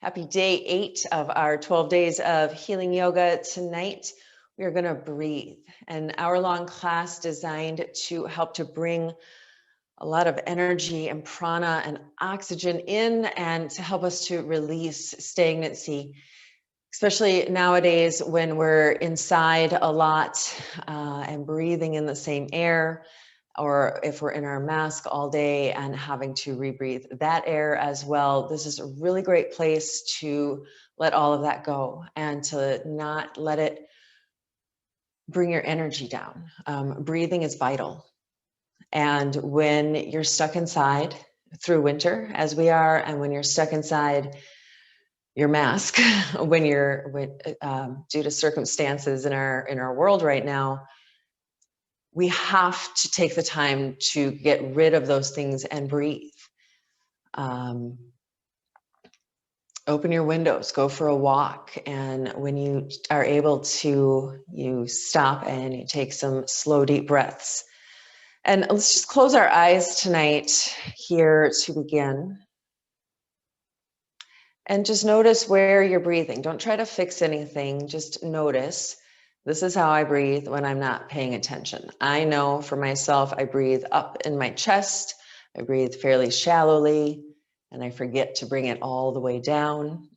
Happy day 8 of our 12 days of healing yoga. Tonight, we are going to breathe, an hour-long class designed to help to bring a lot of energy and prana and oxygen in and to help us to release stagnancy, especially nowadays when we're inside a lot and breathing in the same air, or if we're in our mask all day and having to rebreathe that air as well. This is a really great place to let all of that go and to not let it bring your energy down. Breathing is vital. And when you're stuck inside through winter, as we are, and when you're stuck inside your mask, when you're due to circumstances in our world right now, we have to take the time to get rid of those things and breathe. Open your windows, go for a walk. And when you are able to, you stop and you take some slow, deep breaths. And let's just close our eyes tonight here to begin. And just notice where you're breathing. Don't try to fix anything, just notice. This is how I breathe when I'm not paying attention. I know for myself, I breathe up in my chest. I breathe fairly shallowly, and I forget to bring it all the way down.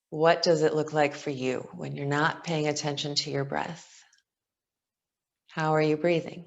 What does it look like for you when you're not paying attention to your breath? How are you breathing?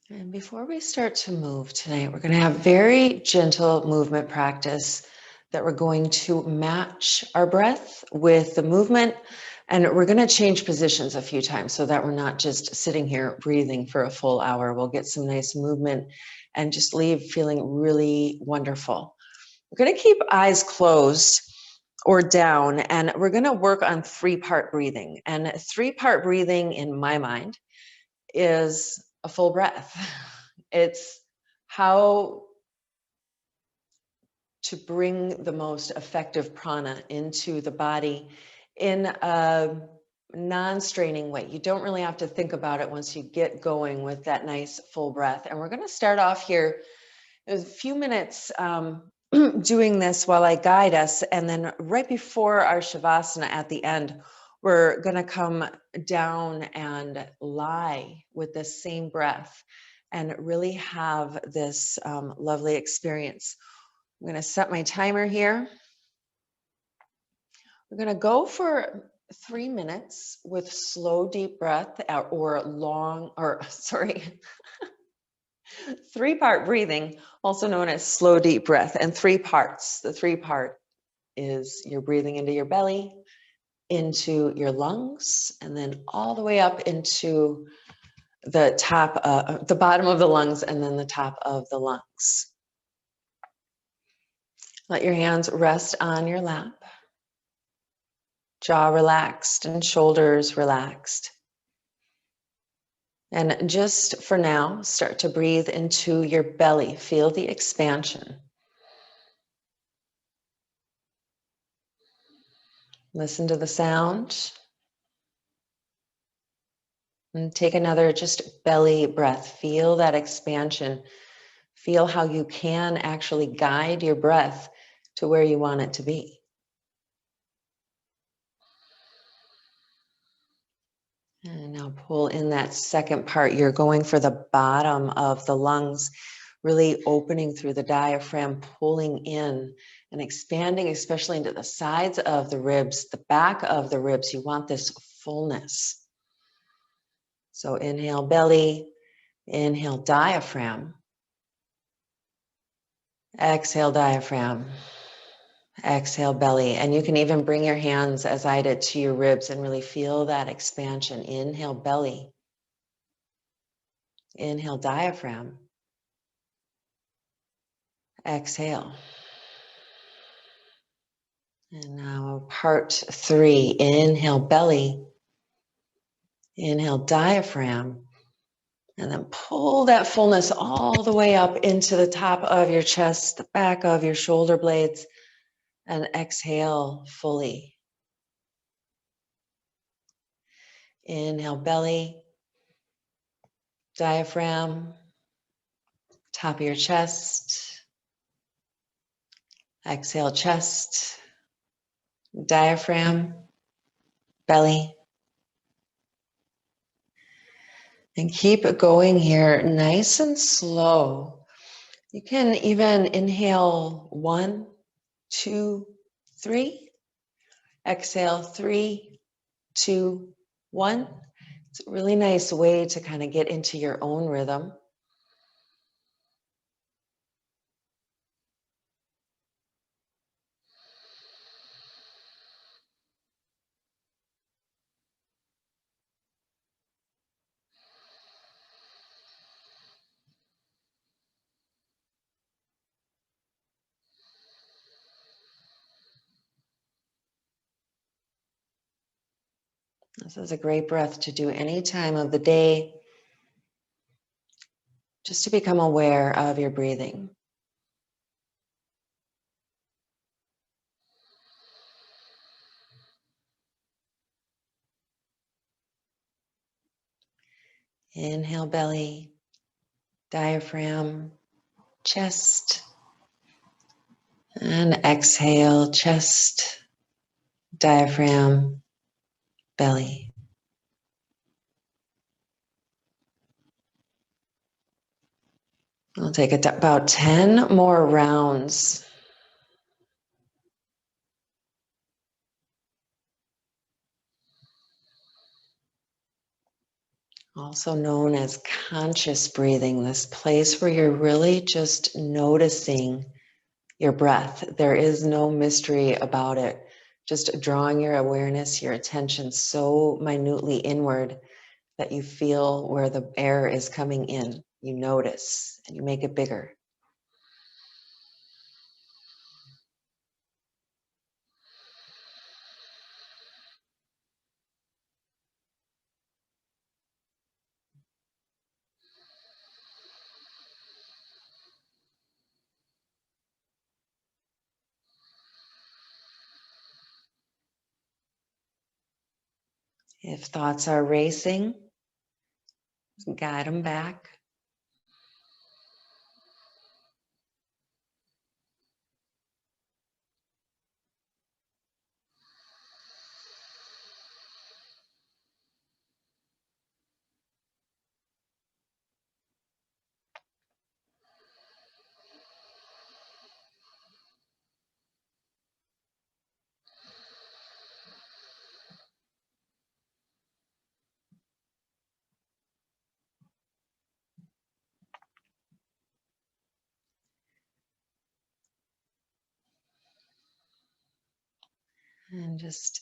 And before we start to move tonight, we're going to have very gentle movement practice that we're going to match our breath with the movement. And we're going to change positions a few times so that we're not just sitting here breathing for a full hour. We'll get some nice movement and just leave feeling really wonderful. We're going to keep eyes closed or down, and we're going to work on 3-part breathing. And 3-part breathing in my mind is a full breath. It's how to bring the most effective prana into the body in a non-straining way. You don't really have to think about it once you get going with that nice full breath. And we're going to start off here a few minutes doing this while I guide us. And then right before our Shavasana at the end, we're going to come down and lie with the same breath and really have this lovely experience. I'm going to set my timer here. We're going to go for 3 minutes with slow, deep breath or 3-part breathing, also known as slow, deep breath, and 3 parts. The 3-part is you're breathing into your belly, into your lungs, and then all the way up into the top, the bottom of the lungs, and then the top of the lungs. Let your hands rest on your lap, jaw relaxed and shoulders relaxed. And just for now, start to breathe into your belly. Feel the expansion. Listen to the sound. And take another just belly breath. Feel that expansion. Feel how you can actually guide your breath to where you want it to be. And now pull in that second part. You're going for the bottom of the lungs, really opening through the diaphragm, pulling in and expanding, especially into the sides of the ribs, the back of the ribs. You want this fullness. So inhale belly, inhale diaphragm, exhale diaphragm. Exhale belly. And you can even bring your hands, as I did, to your ribs and really feel that expansion. Inhale belly. Inhale, diaphragm. Exhale. And now part 3. Inhale, belly. Inhale, diaphragm. And then pull that fullness all the way up into the top of your chest, the back of your shoulder blades, and exhale fully. Inhale, belly, diaphragm, top of your chest. Exhale, chest, diaphragm, belly. And keep it going here, nice and slow. You can even inhale 1, 2, 3. Exhale 3, 2, 1. It's a really nice way to kind of get into your own rhythm. This is a great breath to do any time of the day, just to become aware of your breathing. Inhale, belly, diaphragm, chest, and exhale, chest, diaphragm, belly. I'll take it about 10 more rounds. Also known as conscious breathing, this place where you're really just noticing your breath. There is no mystery about it. Just drawing your awareness, your attention so minutely inward that you feel where the air is coming in. You notice and you make it bigger. If thoughts are racing, guide them back. And just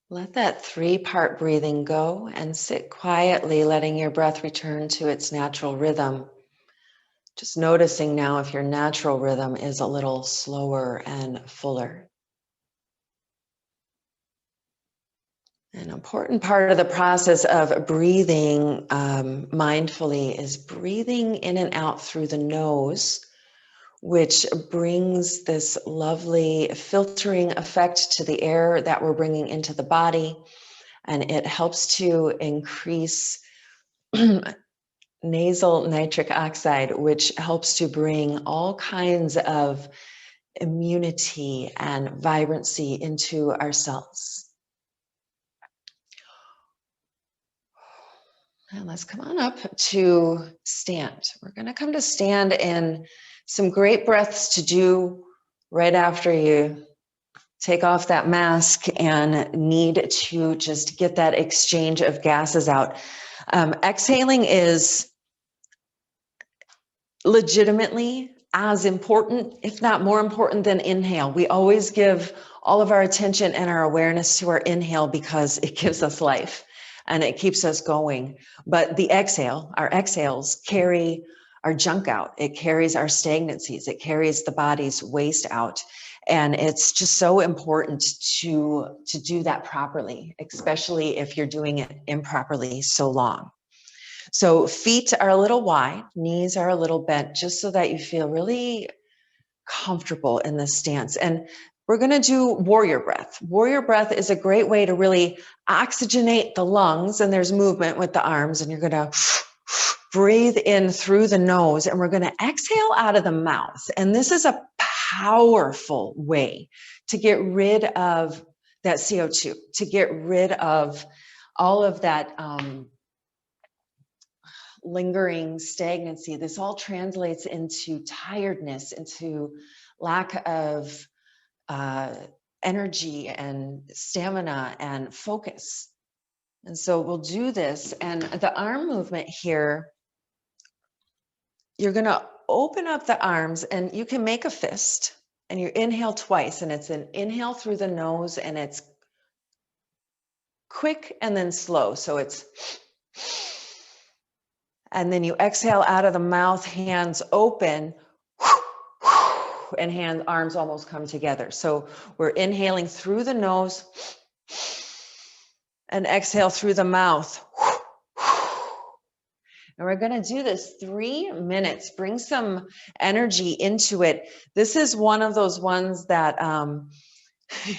let that 3-part breathing go and sit quietly, letting your breath return to its natural rhythm. Just noticing now if your natural rhythm is a little slower and fuller. An important part of the process of breathing mindfully is breathing in and out through the nose, which brings this lovely filtering effect to the air that we're bringing into the body. And it helps to increase nasal nitric oxide, which helps to bring all kinds of immunity and vibrancy into our cells. And let's come on up to stand. We're going to come to stand, and some great breaths to do right after you take off that mask and need to just get that exchange of gases out. Exhaling is legitimately as important, if not more important, than inhale. We always give all of our attention and our awareness to our inhale because it gives us life. and it keeps us going. But the exhale, our exhales carry our junk out. It carries our stagnancies. It carries the body's waste out. And it's just so important to do that properly, especially if you're doing it improperly so long. So feet are a little wide, knees are a little bent, just so that you feel really comfortable in this stance. And we're going to do warrior breath. Warrior breath is a great way to really oxygenate the lungs, and there's movement with the arms, and you're going to breathe in through the nose, and we're going to exhale out of the mouth. And this is a powerful way to get rid of that CO2, to get rid of all of that lingering stagnancy. This all translates into tiredness, into lack of energy and stamina and focus. And so we'll do this. And the arm movement here, you're going to open up the arms, and you can make a fist, and you inhale twice, and it's an inhale through the nose, and it's quick and then slow. So it's, and then you exhale out of the mouth, hands open, and arms almost come together. So we're inhaling through the nose and exhale through the mouth. And we're going to do this 3 minutes. Bring some energy into it. This is one of those ones that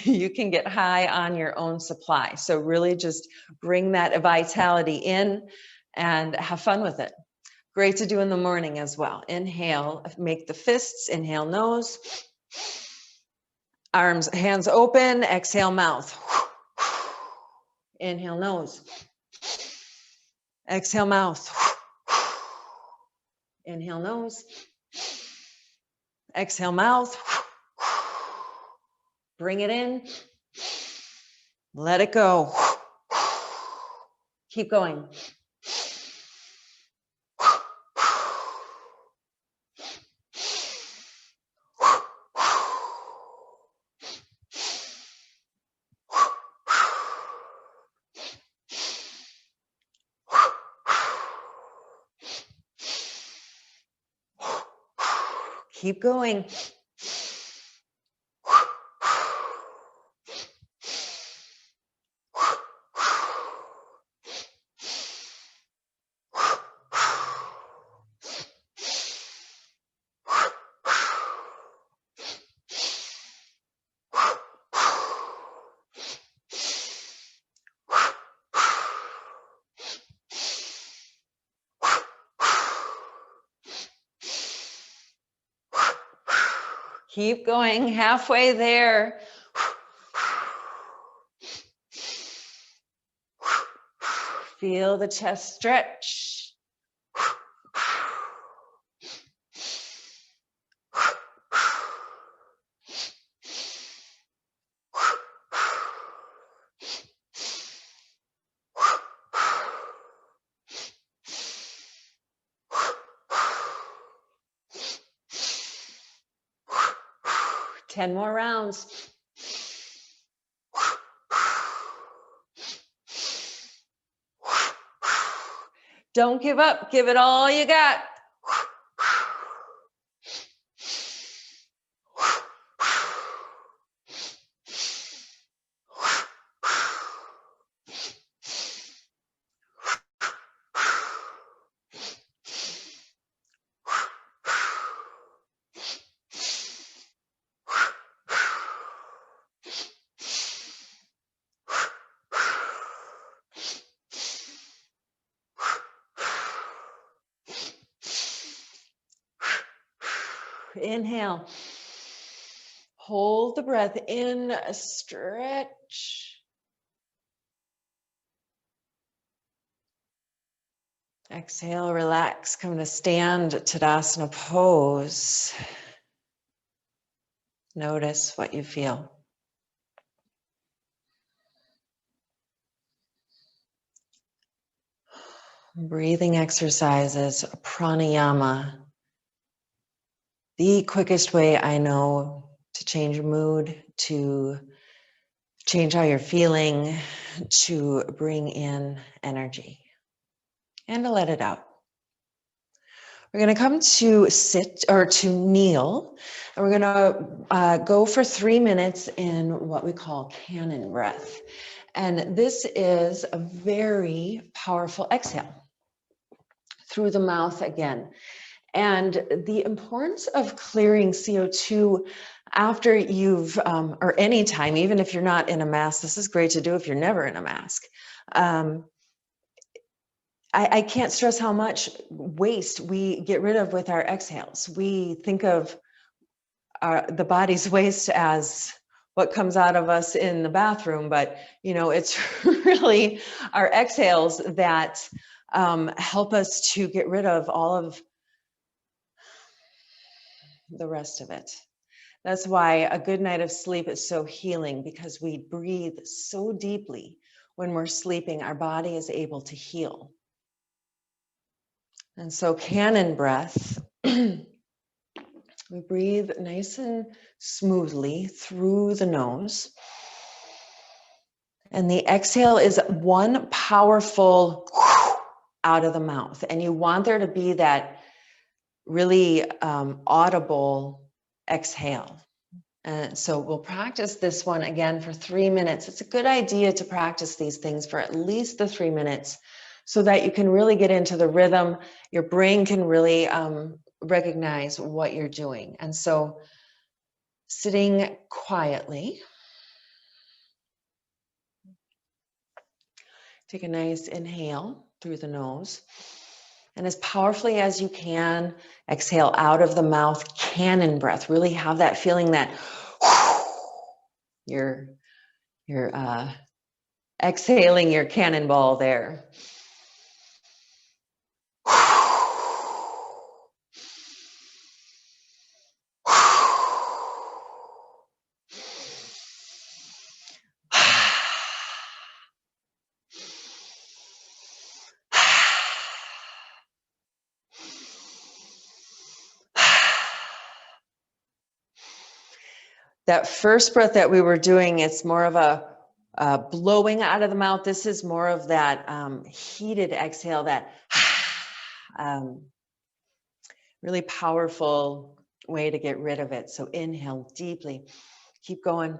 you can get high on your own supply. So really just bring that vitality in and have fun with it. Great to do in the morning as well. Inhale, make the fists, inhale nose, arms, hands open, exhale mouth. Inhale nose, exhale mouth. Inhale nose, exhale mouth. Bring it in, let it go. Keep going. Keep going. Keep going, halfway there. Feel the chest stretch. Ten more rounds. Don't give up. Give it all you got. Inhale. Hold the breath in, stretch. Exhale, relax. Come to stand, Tadasana pose. Notice what you feel. Breathing exercises, pranayama. The quickest way I know to change your mood, to change how you're feeling, to bring in energy and to let it out. We're going to come to sit or to kneel, and we're going to go for 3 minutes in what we call cannon breath. And this is a very powerful exhale through the mouth again. And the importance of clearing CO2 after you've, or any time, even if you're not in a mask, this is great to do if you're never in a mask. I can't stress how much waste we get rid of with our exhales. We think of the body's waste as what comes out of us in the bathroom, but it's really our exhales that help us to get rid of all of the rest of it. That's why a good night of sleep is so healing, because we breathe so deeply when we're sleeping. Our body is able to heal. And so cannon breath, we breathe nice and smoothly through the nose. And the exhale is one powerful out of the mouth. And you want there to be that really audible exhale. So we'll practice this one again for 3 minutes. It's a good idea to practice these things for at least the 3 minutes so that you can really get into the rhythm. Your brain can really recognize what you're doing. And so sitting quietly, take a nice inhale through the nose. And as powerfully as you can, exhale out of the mouth, cannon breath. Really have that feeling that you're exhaling your cannonball there. That first breath that we were doing, it's more of a blowing out of the mouth. This is more of that heated exhale, that really powerful way to get rid of it. So inhale deeply, keep going.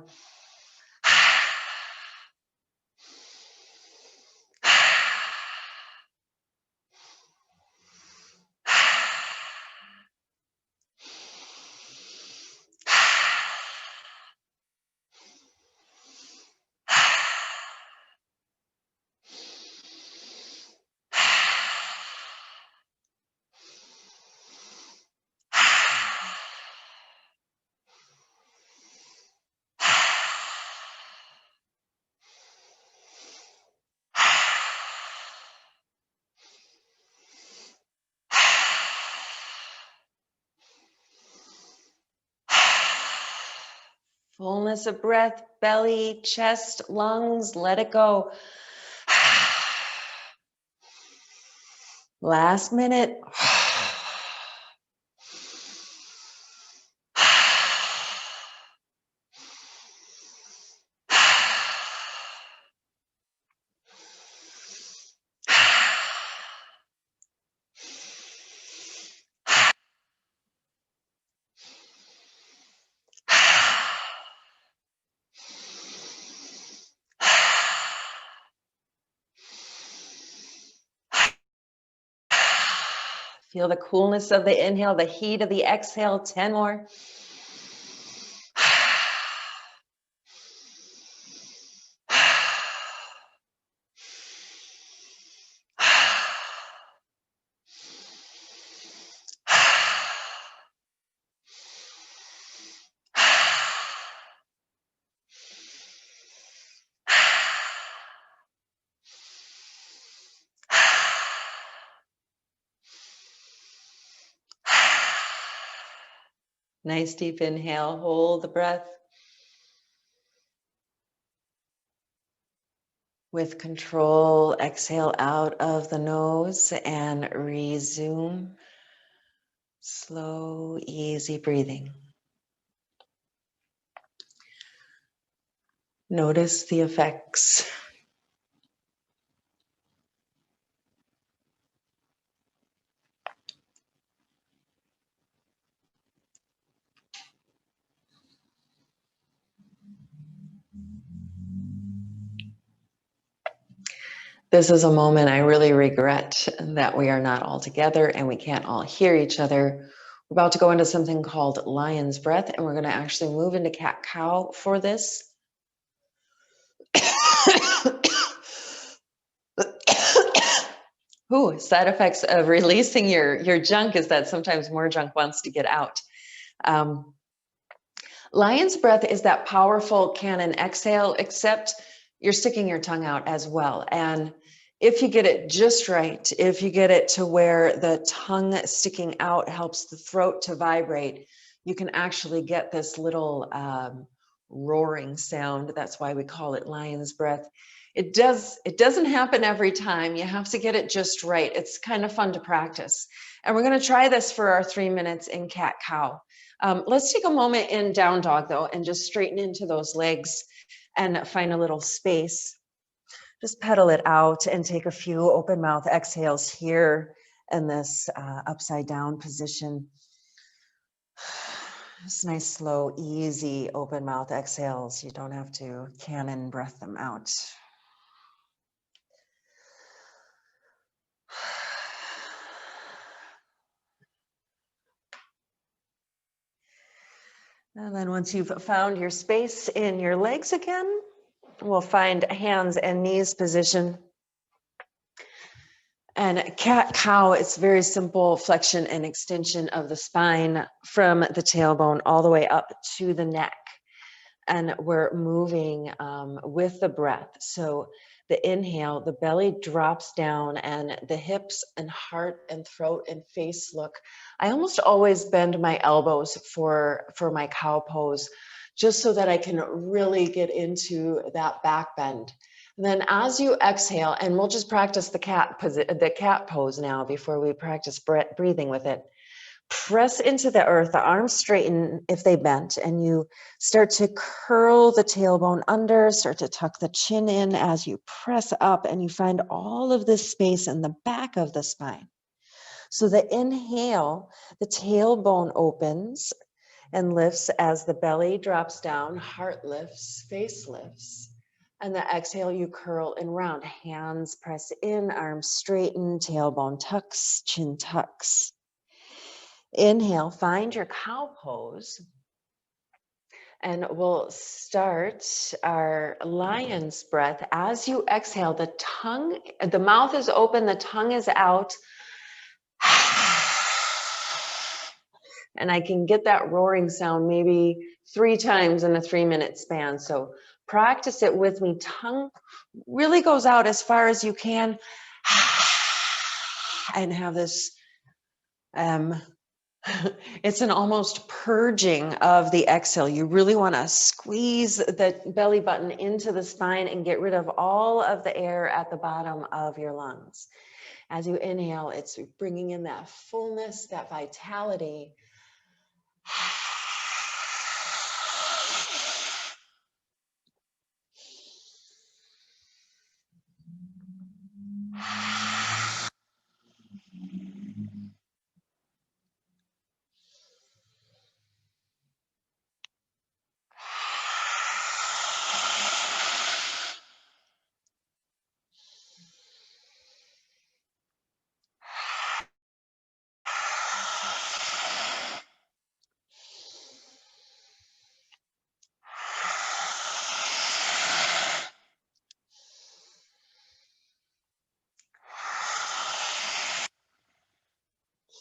Fullness of breath, belly, chest, lungs, let it go. Last minute. Feel the coolness of the inhale, the heat of the exhale. 10 more. Nice deep inhale, hold the breath. With control, exhale out of the nose and resume slow, easy breathing. Notice the effects. This is a moment I really regret that we are not all together and we can't all hear each other. We're about to go into something called lion's breath, and we're going to actually move into cat cow for this. Ooh, side effects of releasing your junk is that sometimes more junk wants to get out. Lion's breath is that powerful cannon exhale, except you're sticking your tongue out as well. And if you get it just right, if you get it to where the tongue sticking out helps the throat to vibrate, you can actually get this little roaring sound. That's why we call it lion's breath. It doesn't happen every time. You have to get it just right. It's kind of fun to practice. And we're going to try this for our 3 minutes in cat cow. Let's take a moment in down dog though, and just straighten into those legs and find a little space. Just pedal it out and take a few open mouth exhales here in this upside down position. Just nice, slow, easy open mouth exhales. You don't have to cannon breath them out. And then once you've found your space in your legs again, we'll find hands and knees position. And cat cow, it's very simple flexion and extension of the spine from the tailbone all the way up to the neck. And we're moving with the breath. So the inhale, the belly drops down and the hips and heart and throat and face look. I almost always bend my elbows for my cow pose, just so that I can really get into that back bend. And then as you exhale, and we'll just practice the cat pose now before we practice breathing with it. Press into the earth, the arms straighten if they bent, and you start to curl the tailbone under, start to tuck the chin in as you press up, and you find all of this space in the back of the spine. So the inhale, the tailbone opens and lifts as the belly drops down, heart lifts, face lifts. And the exhale, you curl and round. Hands press in, arms straighten, tailbone tucks, chin tucks. Inhale, find your cow pose. And we'll start our lion's breath. As you exhale, the mouth is open, the tongue is out. And I can get that roaring sound maybe 3 times in a 3-minute span. So practice it with me. Tongue really goes out as far as you can. And have this, it's an almost purging of the exhale. You really want to squeeze the belly button into the spine and get rid of all of the air at the bottom of your lungs. As you inhale, it's bringing in that fullness, that vitality.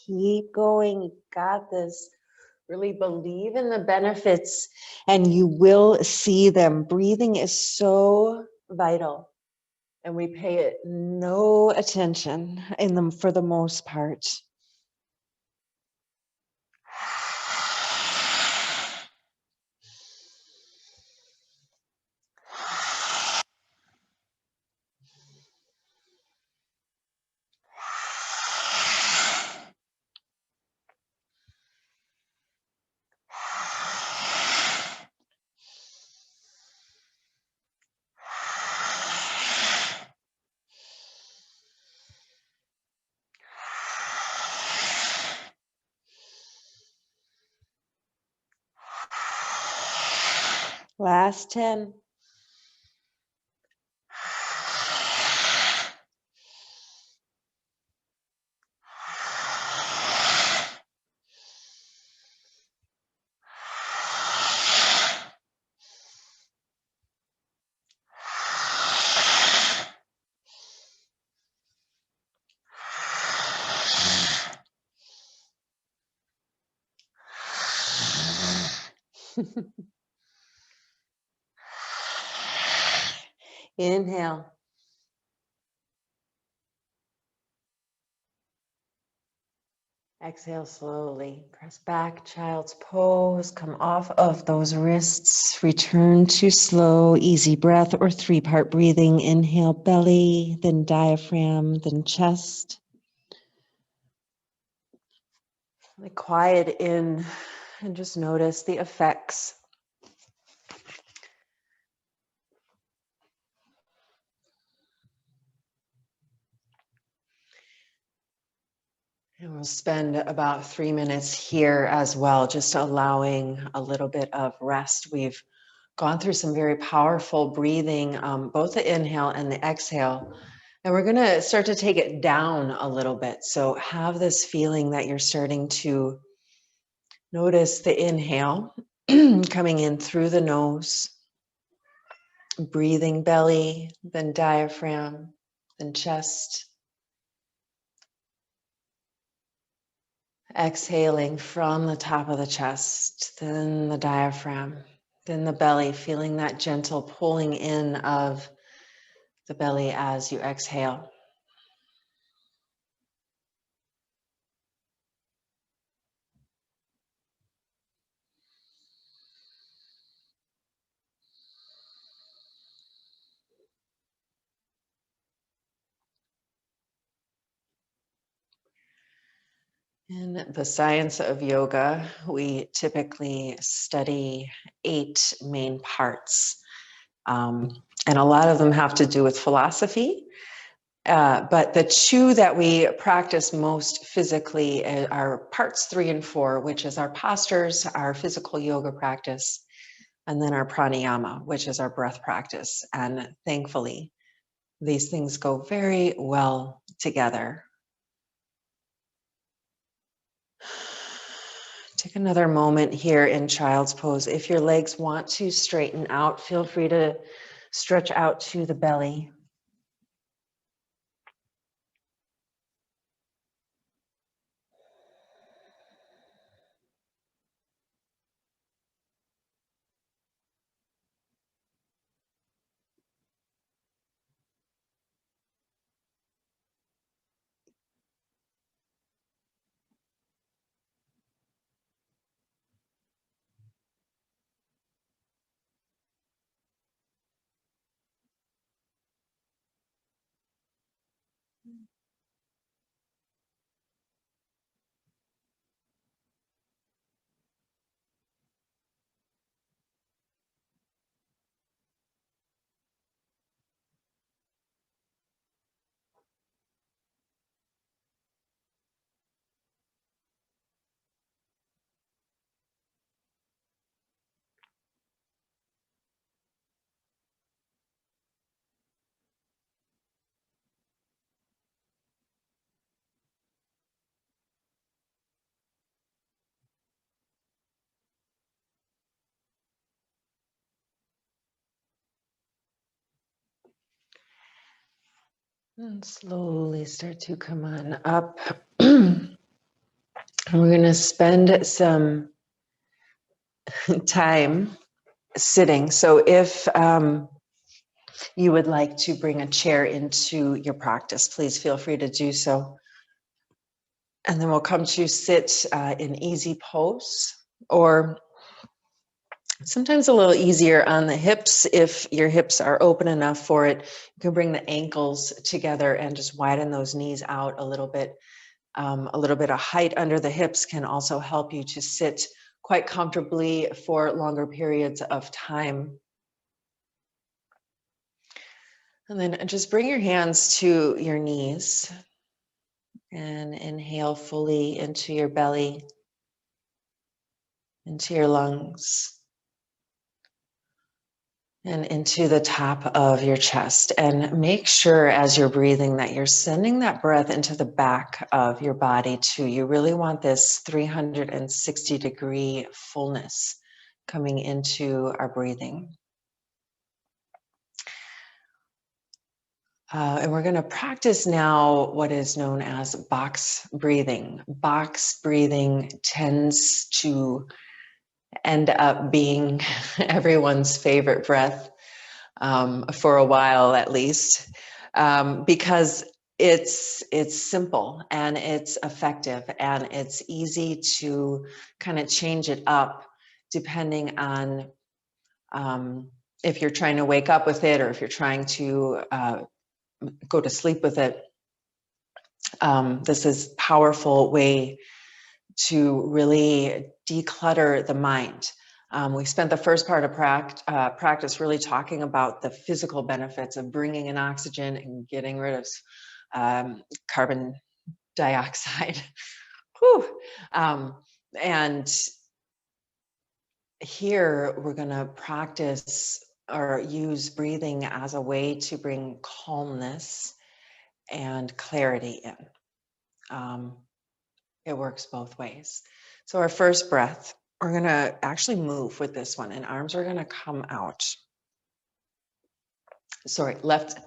Keep going. You got this. Really believe in the benefits and you will see them. Breathing is so vital and we pay it no attention in them for the most part. Last 10. Inhale. Exhale slowly. Press back, child's pose. Come off of those wrists. Return to slow, easy breath or 3-part breathing. Inhale, belly, then diaphragm, then chest. Quiet in and just notice the effects. And we'll spend about 3 minutes here as well, just allowing a little bit of rest. We've gone through some very powerful breathing, both the inhale and the exhale. And we're going to start to take it down a little bit. So have this feeling that you're starting to notice the inhale coming in through the nose, breathing belly, then diaphragm, then chest. Exhaling from the top of the chest, then the diaphragm, then the belly, feeling that gentle pulling in of the belly as you exhale. In the science of yoga, we typically study 8 main parts. And a lot of them have to do with philosophy. But the 2 that we practice most physically are parts 3 and 4, which is our postures, our physical yoga practice, and then our pranayama, which is our breath practice. And thankfully, these things go very well together. Take another moment here in child's pose. If your legs want to straighten out, feel free to stretch out to the belly. And slowly start to come on up. We're going to spend some time sitting. So if you would like to bring a chair into your practice, please feel free to do so. And then we'll come to sit in easy pose, or sometimes a little easier on the hips. If your hips are open enough for it, you can bring the ankles together and just widen those knees out a little bit. A little bit of height under the hips can also help you to sit quite comfortably for longer periods of time. And then just bring your hands to your knees and inhale fully into your belly, into your lungs. and into the top of your chest. And make sure as you're breathing that you're sending that breath into the back of your body too. You really want this 360-degree fullness coming into our breathing. And we're going to practice now what is known as box breathing. Box breathing tends to end up being everyone's favorite breath for a while, at least, because it's simple and it's effective and it's easy to kind of change it up depending on if you're trying to wake up with it or if you're trying to go to sleep with it. This is a powerful way to really declutter the mind. We spent the first part of practice really talking about the physical benefits of bringing in oxygen and getting rid of carbon dioxide. Whew. And here we're going to practice or use breathing as a way to bring calmness and clarity in. It works both ways. So our first breath, we're going to actually move with this one and arms are going to come out. Sorry, left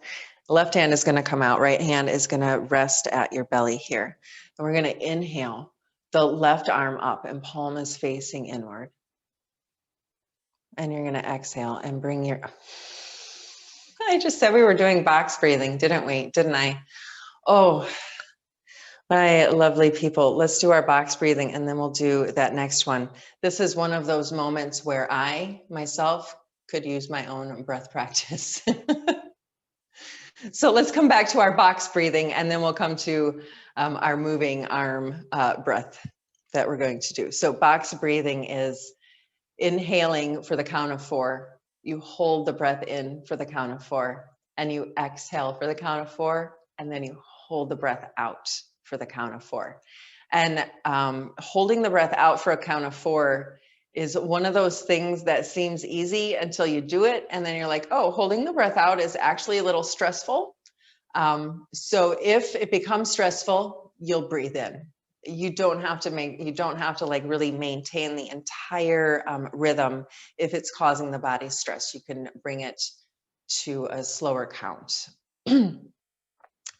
hand is going to come out, right hand is going to rest at your belly here. And we're going to inhale the left arm up and palm is facing inward. And you're going to exhale and bring your, I just said we were doing box breathing, didn't we? Didn't I? Oh, my lovely people, let's do our box breathing and then we'll do that next one. This is one of those moments where I, myself, could use my own breath practice. So let's come back to our box breathing and then we'll come to our moving arm breath that we're going to do. So box breathing is inhaling for the count of 4. You hold the breath in for the count of 4 and you exhale for the count of 4 and then you hold the breath out for the count of 4. And holding the breath out for a count of 4 is one of those things that seems easy until you do it. And then you're like, oh, holding the breath out is actually a little stressful. So if it becomes stressful, you'll breathe in. You don't have to like really maintain the entire rhythm. If it's causing the body stress, you can bring it to a slower count.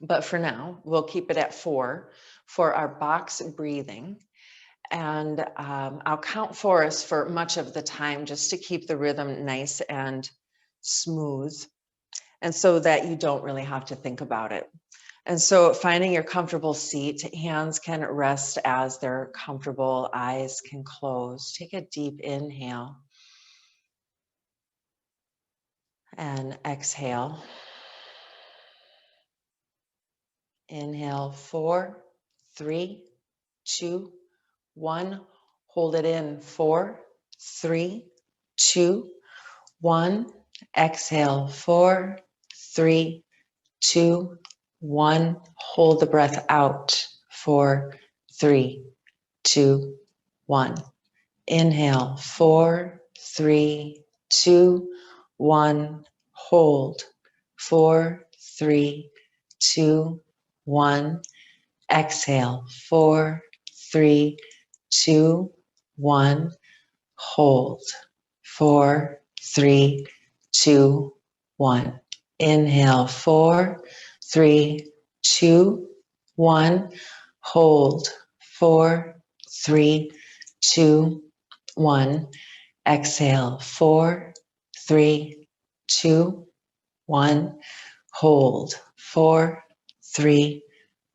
But for now, we'll keep it at 4 for our box breathing. And I'll count for us for much of the time just to keep the rhythm nice and smooth. And so that you don't really have to think about it. And so finding your comfortable seat, hands can rest as they're comfortable, eyes can close. Take a deep inhale and exhale. Inhale, 4, 3, 2, 1. Hold it in, 4, 3, 2, 1. Exhale, 4, 3, 2, 1. Hold the breath out, 4, 3, 2, 1. Inhale, 4, 3, 2, 1. Hold, 4, 3, 2, 1. Exhale, 4, 3, 2, 1. Hold, 4, 3, 2, 1. Inhale, 4, 3, 2, 1. Hold, 4, 3, 2, 1. Exhale, 4, 3, 2, 1. Hold, 4, 3,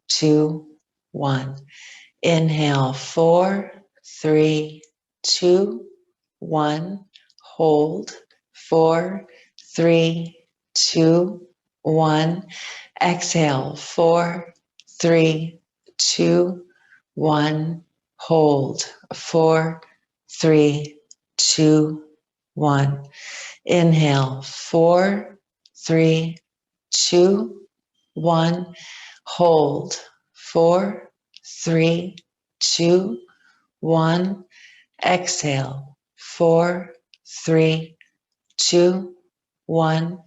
2, 1. Inhale, 4, 3, 2, 1. Hold, 4, 3, 2, 1. Exhale, 4, 3, 2, 1. Hold, 4, 3, 2, 1. Inhale, 4, 3, 2, 1. Hold, 4, 3, 2, 1. Exhale, 4, 3, 2, 1.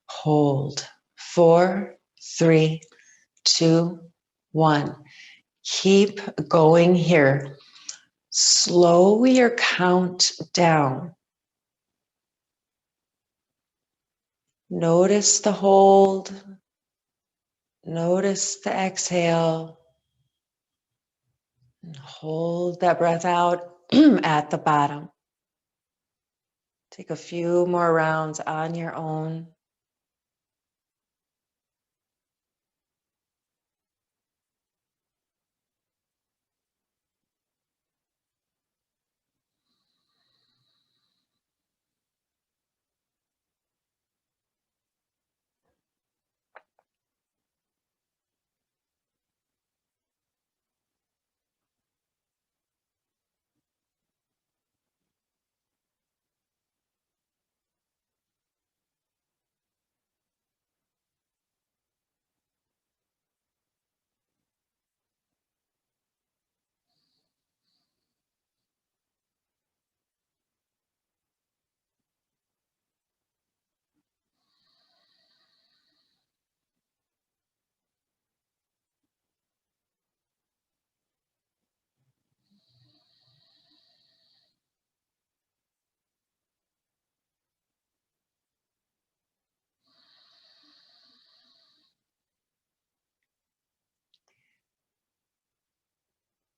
Hold. 4, 3, 2, 1. Keep going here. Slow your count down. Notice the hold. Notice the exhale. And hold that breath out at the bottom. Take a few more rounds on your own.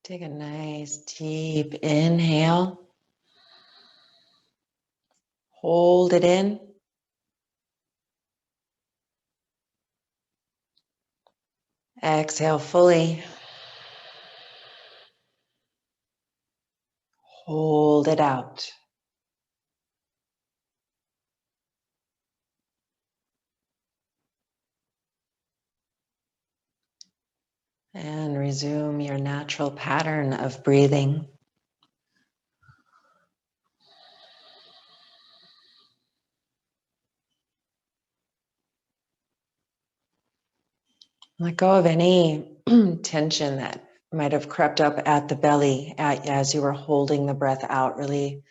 Take a nice deep inhale. Hold it in. Exhale fully. Hold it out. And resume your natural pattern of breathing. Let go of any tension that might have crept up at the belly as you were holding the breath out. Really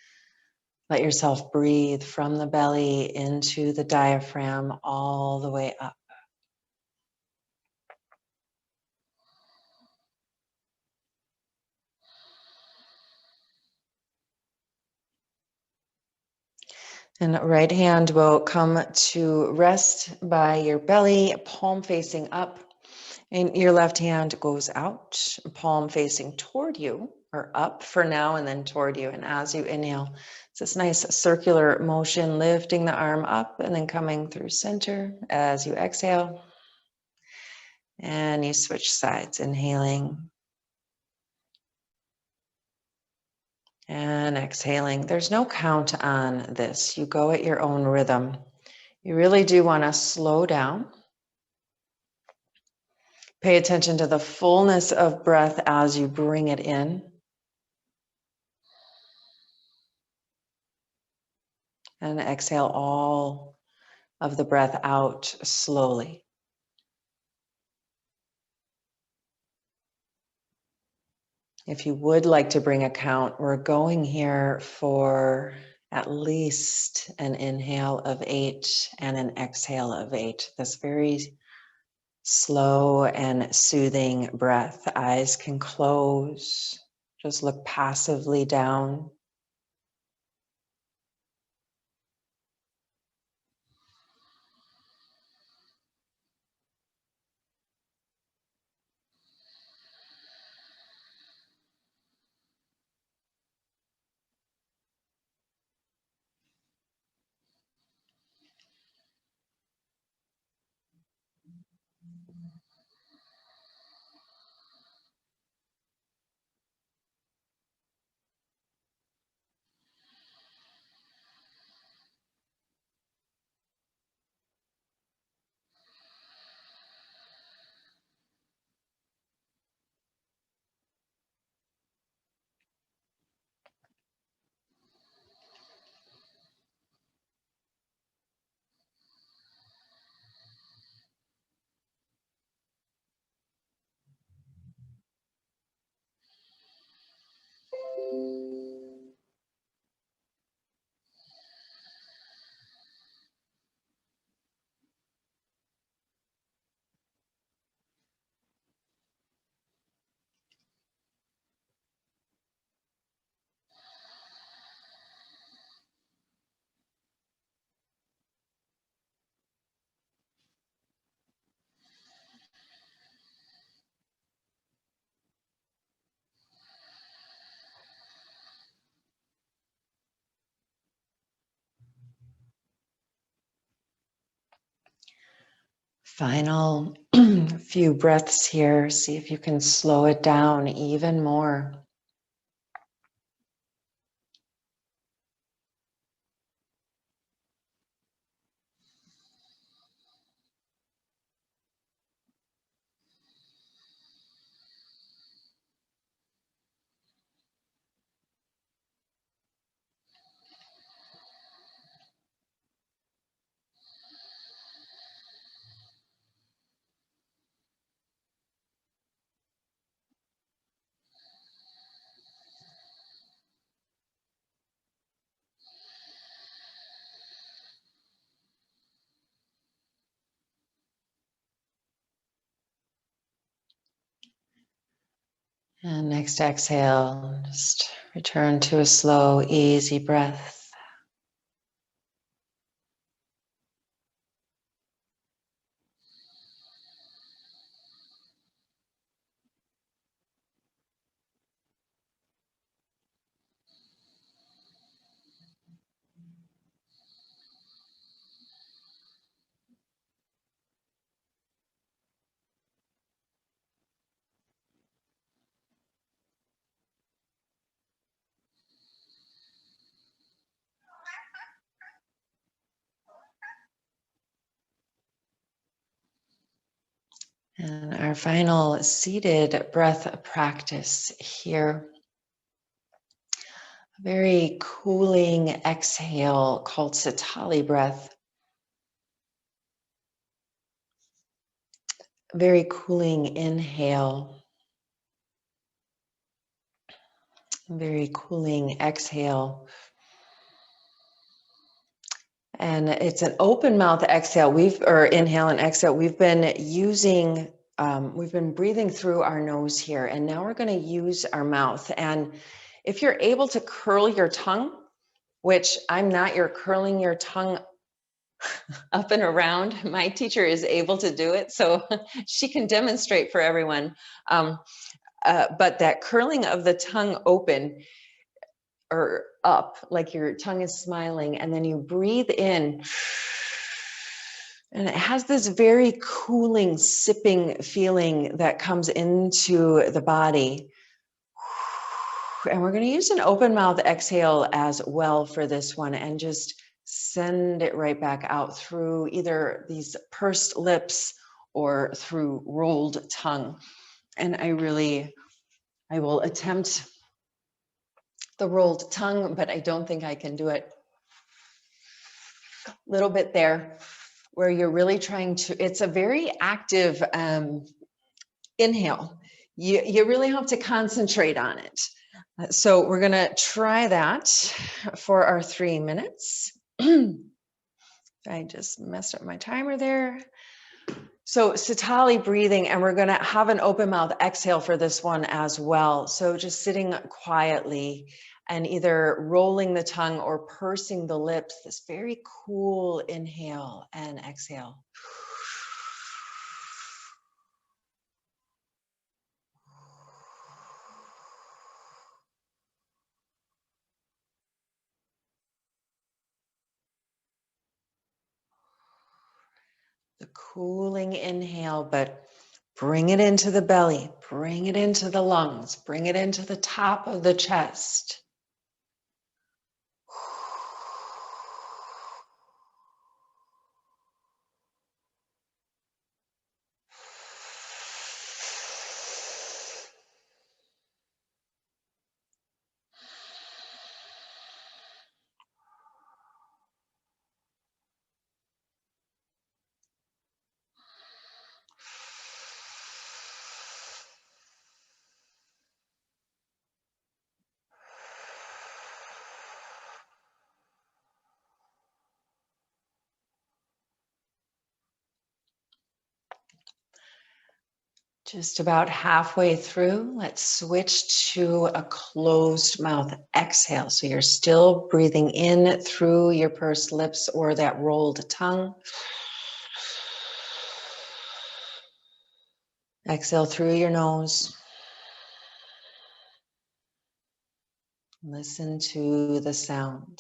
let yourself breathe from the belly into the diaphragm all the way up. And right hand will come to rest by your belly, palm facing up. And your left hand goes out, palm facing toward you, or up for now, and then toward you. And as you inhale, it's this nice circular motion, lifting the arm up and then coming through center as you exhale. And you switch sides, inhaling and exhaling. There's no count on this. You go at your own rhythm. You really do want to slow down. Pay attention to the fullness of breath as you bring it in. And exhale all of the breath out slowly. If you would like to bring a count, we're going here for at least an inhale of 8 and an exhale of 8. This very slow and soothing breath. Eyes can close. Just look passively down. Final few breaths here. See if you can slow it down even more. And next exhale, just return to a slow, easy breath. And our final seated breath practice here. A very cooling exhale called Sitali Breath. Very cooling inhale. Very cooling exhale. And it's an open mouth exhale. Or inhale and exhale. We've been using, we've been breathing through our nose here, and now we're going to use our mouth. And if you're able to curl your tongue, which I'm not, you're curling your tongue up and around. My teacher is able to do it, so she can demonstrate for everyone. But that curling of the tongue open or up, like your tongue is smiling, and then you breathe in, and it has this very cooling, sipping feeling that comes into the body. And we're going to use an open mouth exhale as well for this one, and just send it right back out through either these pursed lips or through rolled tongue. And I will attempt the rolled tongue, but I don't think I can do it. A little bit there where you're really trying to, it's a very active inhale. You really have to concentrate on it. So we're going to try that for our 3 minutes. I just messed up my timer there. So Sitali breathing, and we're going to have an open mouth exhale for this one as well. So just sitting quietly and either rolling the tongue or pursing the lips, this very cool inhale and exhale. The cooling inhale, but bring it into the belly, bring it into the lungs, bring it into the top of the chest. Just about halfway through, let's switch to a closed mouth exhale. So you're still breathing in through your pursed lips or that rolled tongue. Exhale through your nose. Listen to the sound.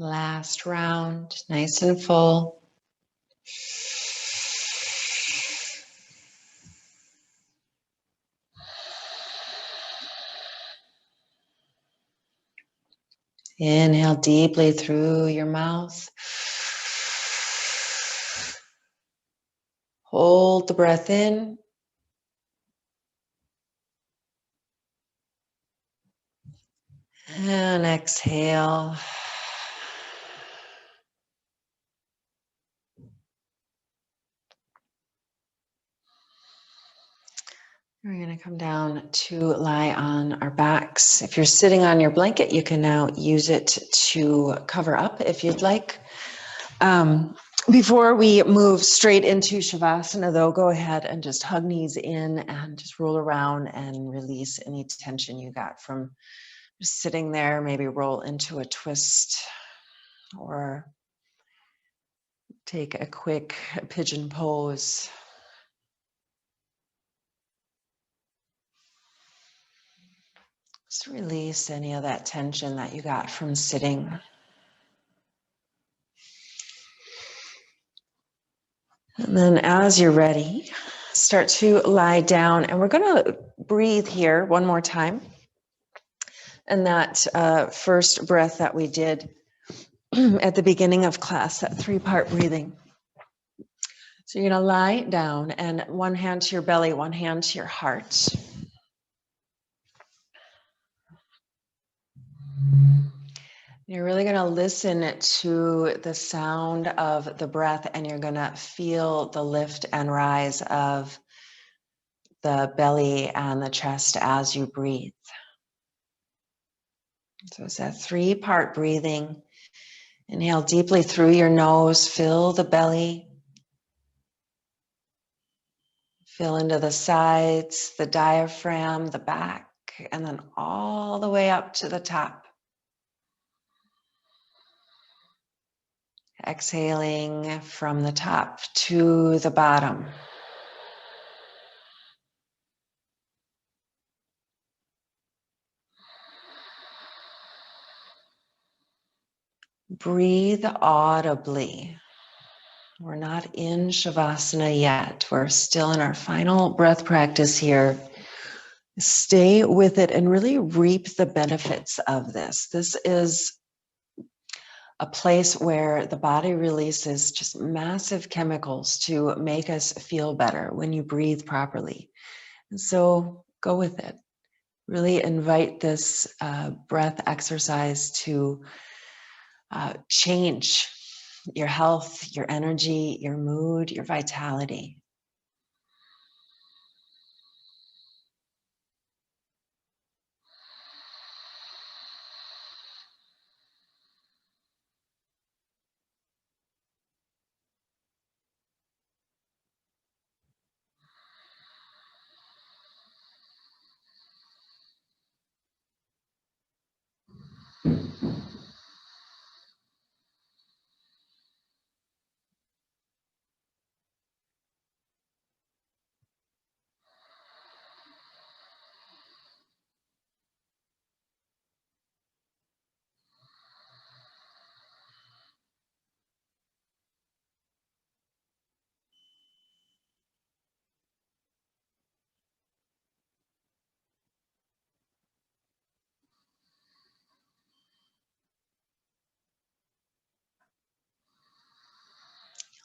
Last round, nice and full. Inhale deeply through your mouth. Hold the breath in. And exhale. We're going to come down to lie on our backs. If you're sitting on your blanket, you can now use it to cover up if you'd like. Before we move straight into Shavasana, though, go ahead and just hug knees in and just roll around and release any tension you got from just sitting there. Maybe roll into a twist or take a quick pigeon pose. Just release any of that tension that you got from sitting. And then as you're ready, start to lie down. And we're going to breathe here one more time. And that first breath that we did at the beginning of class, that 3-part breathing. So you're going to lie down and one hand to your belly, one hand to your heart. You're really going to listen to the sound of the breath, and you're going to feel the lift and rise of the belly and the chest as you breathe. So it's that 3-part breathing. Inhale deeply through your nose, fill the belly. Fill into the sides, the diaphragm, the back, and then all the way up to the top. Exhaling from the top to the bottom. Breathe audibly. We're not in Shavasana yet. We're still in our final breath practice here. Stay with it and really reap the benefits of this. This is a place where the body releases just massive chemicals to make us feel better when you breathe properly. And so go with it. Really invite this breath exercise to change your health, your energy, your mood, your vitality.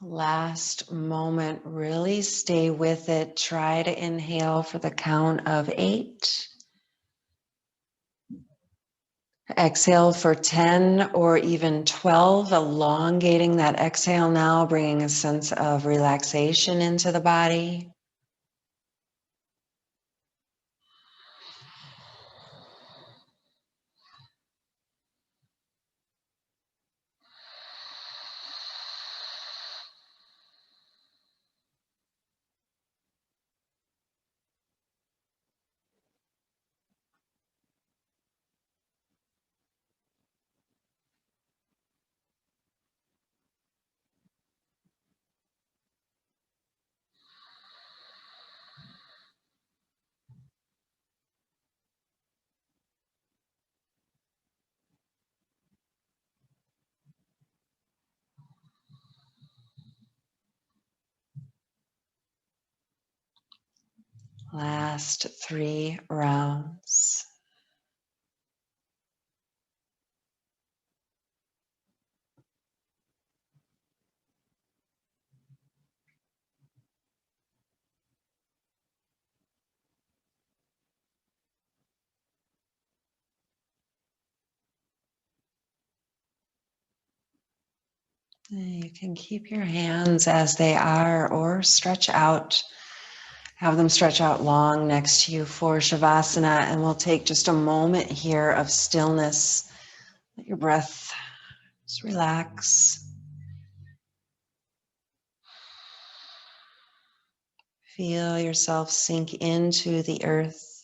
Last moment, really stay with it. Try to inhale for the count of 8. Exhale for 10 or even 12, elongating that exhale now, bringing a sense of relaxation into the body. Last 3 rounds. You can keep your hands as they are or stretch out. Have them stretch out long next to you for Shavasana, and we'll take just a moment here of stillness. Let your breath just relax. Feel yourself sink into the earth.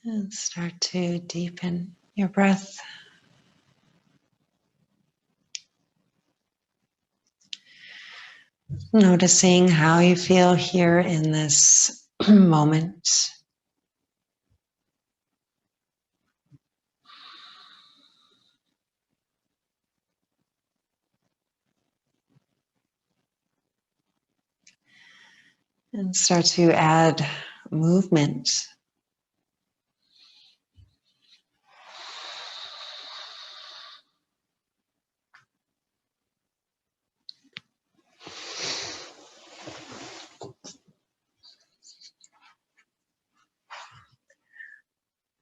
And start to deepen your breath. Noticing how you feel here in this moment. And start to add movement.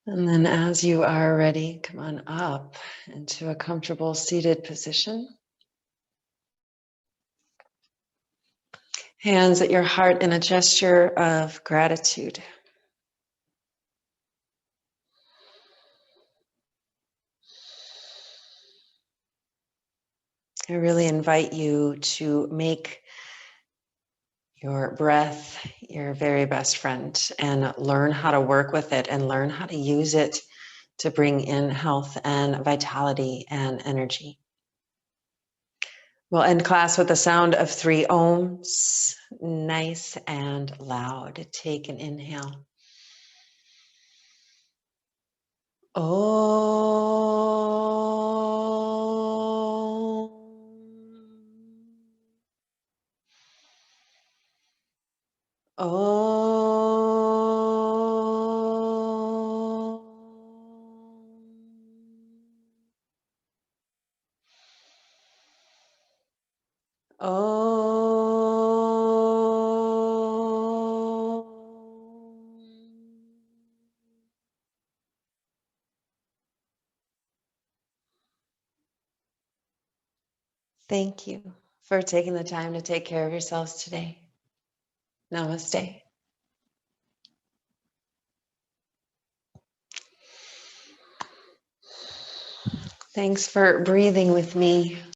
And then as you are ready, come on up into a comfortable seated position. Hands at your heart in a gesture of gratitude. I really invite you to make your breath your very best friend and learn how to work with it and learn how to use it to bring in health and vitality and energy. We'll end class with the sound of 3 ohms, nice and loud. Take an inhale. Om. Om. Om. Thank you for taking the time to take care of yourselves today. Namaste. Thanks for breathing with me.